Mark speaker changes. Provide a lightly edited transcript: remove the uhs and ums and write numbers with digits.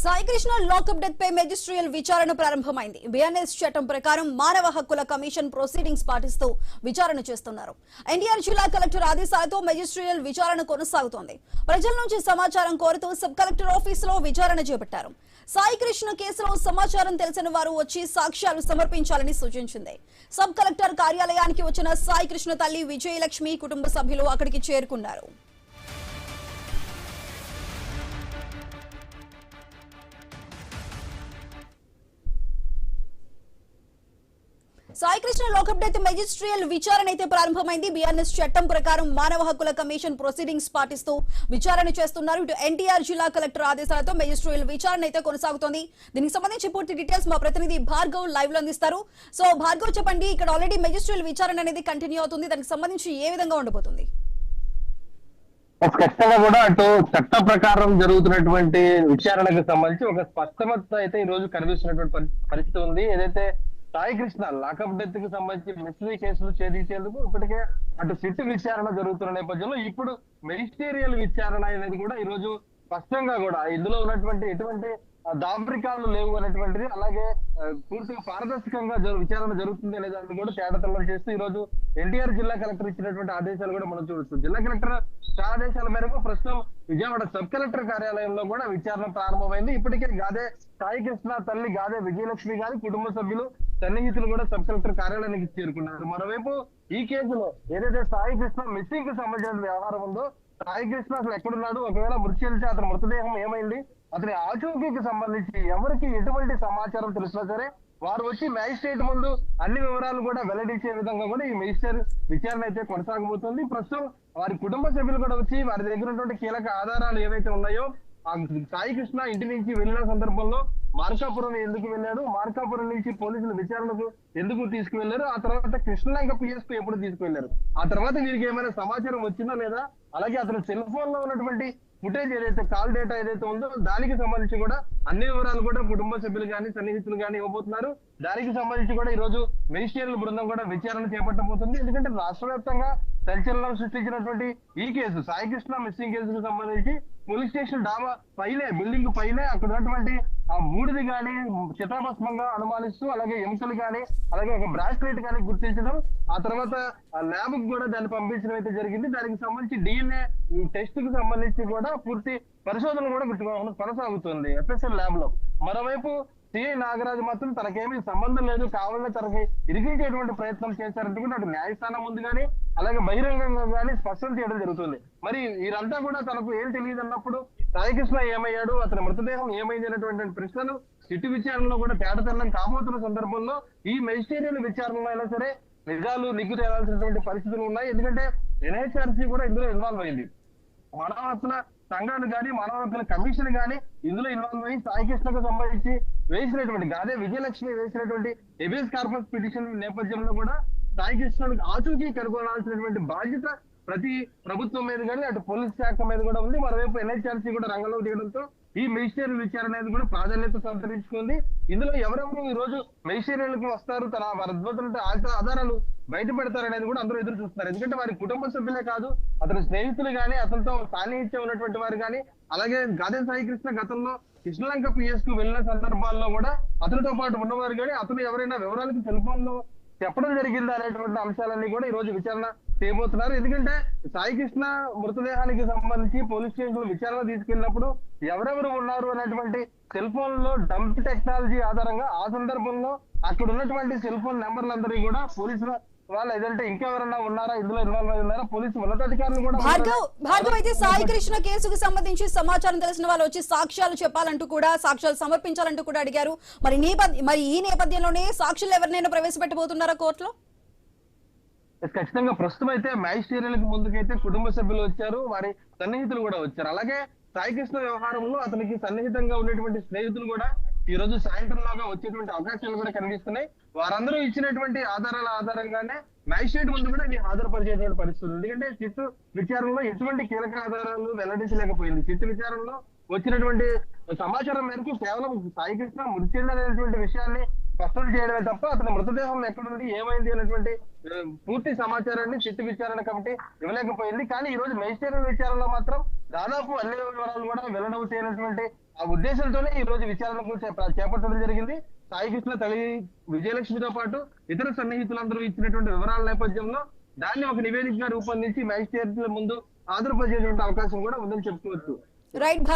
Speaker 1: Sai Krishna lockup death పై magisterial విచారణ ప్రారంభమైంది. BNS చట్టం ప్రకారం మానవ హక్కుల కమిషన్ ప్రొసీడింగ్స్ పాటిస్తూ విచారణ చేస్తున్నారు. ఎన్టీఆర్ జిల్లా కలెక్టర్ ఆదేశాలతో మెజిస్ట్రియల్ విచారణ కొనసాగుతోంది. ప్రజల నుంచి సమాచారం కోరుతూ సబ్ కలెక్టర్ ఆఫీసులో విచారణ చేపట్టారు. సాయి కృష్ణ కేసులో సమాచారం తెలిసిన వారు వచ్చి సాక్ష్యాలు సమర్పించాలని సూచించింది. సబ్ కలెక్టర్ కార్యాలయానికి వచ్చిన సాయి కృష్ణ తల్లి విజయలక్ష్మి కుటుంబ సభ్యులు అక్కడికి చేరుకున్నారు. Sai Krishna lockup death magisterial విచారణ అయితే ప్రారంభమైంది. బిఎన్ఎస్ చట్టం ప్రకారం మానవ హక్కుల కమిషన్ ప్రొసీడింగ్స్ పాటిస్తూ విచారణ చేస్తున్నారు. ఇటు ఎన్టీఆర్ జిల్లా కలెక్టర్ ఆదేశాలతో మెజిస్ట్రియల్ విచారణ అయితే కొనసాగుతోంది. దీనికి సంబంధించి పూర్తి డీటెయిల్స్ మా ప్రతినిధి భార్గవ్ లైవ్ లో అందిస్తారు. సో భార్గవ్, చెప్పండి, ఇక్కడ ఆల్రెడీ మెజిస్ట్రియల్ విచారణ అనేది కంటిన్యూ అవుతుంది. దానికి సంబంధించి ఏ విధంగా ఉండబోతుంది?
Speaker 2: ఖచ్చితంగా కూడా అటు చట్ట ప్రకారం జరుగుతున్నటువంటి విచారణకు సంబంధించి ఒక స్పష్టత అయితే ఈ రోజు కనిపిస్తున్నటువంటి పరిస్థితి ఉంది. ఏదైతే సాయి కృష్ణ లాకప్ డెత్ కి సంబంధించి మిస్టరీ కేసులు ఛేదించేందుకు ఇప్పటికే అటు సిట్ విచారణ జరుగుతున్న నేపథ్యంలో ఇప్పుడు మెజిస్టీరియల్ విచారణ అనేది కూడా ఈ రోజు స్పష్టంగా కూడా ఇందులో ఉన్నటువంటి ఎటువంటి దాంపరికాలు లేవు అనేటువంటిది, అలాగే పూర్తిగా పారదర్శకంగా విచారణ జరుగుతుంది అనే దాన్ని కూడా తేటతెల్లం చేస్తూ ఈ రోజు ఎన్టీఆర్ జిల్లా కలెక్టర్ ఇచ్చినటువంటి ఆదేశాలు కూడా మనం చూడొచ్చు. జిల్లా కలెక్టర్ ఆదేశాల మేరకు ప్రస్తుతం విజయవాడ సబ్ కలెక్టర్ కార్యాలయంలో కూడా విచారణ ప్రారంభమైంది. ఇప్పటికే గాదే సాయి కృష్ణ తల్లి గాదే విజయలక్ష్మి గారి కుటుంబ సభ్యులు సన్నిహితులు కూడా సబ్ కలెక్టర్ కార్యాలయానికి చేరుకున్నారు. మరోవైపు ఈ కేసులో ఏదైతే సాయి కృష్ణ మిస్సింగ్ కి సంబంధించిన వ్యవహారం ఉందో, సాయి కృష్ణ అసలు ఎక్కడున్నాడు, ఒకవేళ మృతి చెందితే అతని మృతదేహం ఏమైంది, అతని ఆచూకీకి సంబంధించి ఎవరికి ఎటువంటి సమాచారం తెలిసినా సరే వారు వచ్చి మ్యాజిస్ట్రేట్ ముందు అన్ని వివరాలు కూడా వెల్లడించే విధంగా కూడా ఈ మెజిస్ట్రేట్ విచారణ అయితే కొనసాగబోతుంది. ప్రస్తుతం వారి కుటుంబ సభ్యులు కూడా వచ్చి వారి దగ్గర ఉన్నటువంటి కీలక ఆధారాలు ఏవైతే ఉన్నాయో, ఆ సాయి కృష్ణ ఇంటి నుంచి వెళ్ళిన సందర్భంలో మార్కాపురం ఎందుకు వెళ్ళాడు, మార్కాపురం నుంచి పోలీసులు విచారణకు ఎందుకు తీసుకువెళ్లారు, ఆ తర్వాత కృష్ణలంక పిఎస్ కు ఎప్పుడు తీసుకువెళ్లారు, ఆ తర్వాత వీరికి ఏమైనా సమాచారం వచ్చిందా లేదా, అలాగే అతని సెల్ ఫోన్ లో ఉన్నటువంటి ఫుటేజ్ ఏదైతే కాల్ డేటా ఏదైతే ఉందో దానికి సంబంధించి కూడా అన్ని వివరాలు కూడా కుటుంబ సభ్యులు కానీ సన్నిహితులు కానీ ఇవ్వబోతున్నారు. దానికి సంబంధించి కూడా ఈ రోజు మెజిస్ట్రియల్ బృందం కూడా విచారణ చేపట్టబోతుంది. ఎందుకంటే రాష్ట్ర వ్యాప్తంగా సంచలనం సృష్టించినటువంటి ఈ కేసు సాయి కృష్ణ మిస్సింగ్ కేసుకు సంబంధించి పోలీస్ స్టేషన్ డాబా పైనే, బిల్డింగ్ పైనే అక్కడ ఉన్నటువంటి ఆ బూడిది కానీ చితాభస్మంగా అనుమానిస్తూ, అలాగే ఎముకలు కానీ, అలాగే ఒక బ్రాస్లెట్ కానీ గుర్తించడం, ఆ తర్వాత ల్యాబ్ కు కూడా దాన్ని పంపించడం అయితే జరిగింది. దానికి సంబంధించి డిఎన్ఏ టెస్ట్ కు సంబంధించి కూడా పూర్తి పరిశోధన కూడా కొనసాగుతుంది ఎఫ్ఎస్ఎల్ ల్యాబ్ లో. మరోవైపు సిఐ నాగరాజు మాత్రం తనకేమీ సంబంధం లేదు, కావాలని తనకి ఇరికించేటువంటి ప్రయత్నం చేశారంటూ కూడా అటు న్యాయస్థానం ముందు కానీ అలాగే బహిరంగంగా కానీ స్పష్టం చేయడం జరుగుతుంది. మరి వీరంతా కూడా తనకు ఏం తెలియదు అన్నప్పుడు సాయికృష్ణ ఏమయ్యాడు, అతని మృతదేహం ఏమైంది అనేటువంటి ప్రశ్నలు సిట్టు విచారణలో కూడా తేటతెల్లం కాబోతున్న సందర్భంలో ఈ మెజిస్టీరియల్ విచారణలో అయినా సరే నిజాలు నిగ్గు తేలాల్సినటువంటి పరిస్థితులు ఉన్నాయి. ఎందుకంటే ఎన్హెచ్ఆర్సీ కూడా ఇందులో ఇన్వాల్వ్ అయింది. మానవ హక్కుల సంఘాలు కానీ మానవ హక్కుల కమిషన్ కానీ ఇందులో ఇన్వాల్వ్ అయ్యి సాయి కృష్ణకు సంబంధించి వేసినటువంటి గాదే విజయలక్ష్మి వేసినటువంటి హెబియస్ కార్పస్ పిటిషన్ నేపథ్యంలో కూడా సాయి కృష్ణకు ఆచూకీ కనుగొనాల్సినటువంటి బాధ్యత ప్రతి ప్రభుత్వం మీద కానీ అటు పోలీస్ శాఖ మీద కూడా ఉంది. మరోవైపు ఎన్హెచ్ఆర్సీ కూడా రంగంలోకి దిగడంతో ఈ మెజిస్ట్రియల్ విచారణ అనేది కూడా ప్రాధాన్యత సంతరించుకుంది. ఇందులో ఎవరెవరు ఈ రోజు మెజిస్ట్రియల్కి వస్తారు, తన వారి ఆధారాలు బయట పెడతారనేది కూడా అందరూ ఎదురు చూస్తున్నారు. ఎందుకంటే వారి కుటుంబ సభ్యులే కాదు, అతని స్నేహితులు కానీ, అతనితో సాన్నిహిత్యం ఉన్నటువంటి వారు కానీ, అలాగే గాదే సాయి కృష్ణ గతంలో కృష్ణలంక పిఎస్ కు వెళ్ళిన సందర్భాల్లో కూడా అతనితో పాటు ఉన్నవారు కానీ అతను ఎవరైనా వివరాలకు సెల్ ఫోన్ లో చెప్పడం జరిగిందా అనేటువంటి అంశాలన్నీ కూడా ఈ రోజు విచారణ చేయబోతున్నారు. ఎందుకంటే సాయి కృష్ణ మృతదేహానికి సంబంధించి పోలీస్ స్టేషన్ విచారణ తీసుకెళ్ళినప్పుడు ఎవరెవరు ఉన్నారు అనేటువంటి సెల్ ఫోన్ లో డంప్ టెక్నాలజీ ఆధారంగా ఆ సందర్భంలో అక్కడ ఉన్నటువంటి సెల్ ఫోన్ నెంబర్లందరినీ కూడా పోలీసుల వాళ్ళు ఏదంటే ఇంకెవరన్నా ఉన్నారా, ఇందులో ఇన్వాల్వ్ అయి ఉన్నారా, పోలీసు ఉన్నతాధికారులు కూడా.
Speaker 1: భార్గవ్, అయితే సాయి కృష్ణ కేసుకు సంబంధించి సమాచారం తెలిసిన వాళ్ళు వచ్చి సాక్ష్యాలు చెప్పాలంటూ కూడా, సాక్ష్యాలు సమర్పించాలంటూ కూడా అడిగారు. మరి ఈ నేపథ్యంలోనే సాక్షులు ఎవరినైనా ప్రవేశపెట్టబోతున్నారా కోర్టులో?
Speaker 2: ఖచ్చితంగా ప్రస్తుతం అయితే మ్యాజిస్ట్రేరియల్ ముందుకైతే కుటుంబ సభ్యులు వచ్చారు, వారి సన్నిహితులు కూడా వచ్చారు. అలాగే సాయి కృష్ణ వ్యవహారంలో అతనికి సన్నిహితంగా ఉన్నటువంటి స్నేహితులు కూడా ఈ రోజు సాయంత్రంలోగా వచ్చేటువంటి అవకాశాలు కూడా కనిపిస్తున్నాయి. వారందరూ ఇచ్చినటువంటి ఆధారాల ఆధారంగానే మ్యాజిస్ట్రేట్ ముందు కూడా ఇది హాజరుపరిచేటువంటి పరిస్థితి. ఎందుకంటే సిట్టు విచారణలో ఎటువంటి కీలక ఆధారాలు వెల్లడించలేకపోయింది. సిట్టు విచారణలో వచ్చినటువంటి సమాచారం మేరకు కేవలం సాయి కృష్ణ మృతి చెందినటువంటి విషయాన్ని స్పష్టం చేయడమే తప్ప అతని మృతదేహం ఎక్కడుంది ఏమైంది అనేటువంటి పూర్తి సమాచారాన్ని సిట్టు విచారణ కమిటీ ఇవ్వలేకపోయింది. కానీ ఈ రోజు మెజిస్ట్రేట్ విచారణలో మాత్రం దాదాపు అన్ని వివరాలు కూడా వెల్లడవుతాయి అనేటువంటి ఆ ఉద్దేశంతోనే ఈ రోజు విచారణకు చేపట్టడం జరిగింది. సాయి కృష్ణ తల్లి విజయలక్ష్మితో పాటు ఇతర సన్నిహితులందరూ ఇచ్చినటువంటి వివరాల నేపథ్యంలో దాన్ని ఒక నివేదికగా రూపొందించి మ్యాజిస్ట్రేట్ల ముందు ఆంధ్రప్రదేశ్ అవకాశం కూడా ఉందని చెప్పుకోవచ్చు.
Speaker 1: రైట్.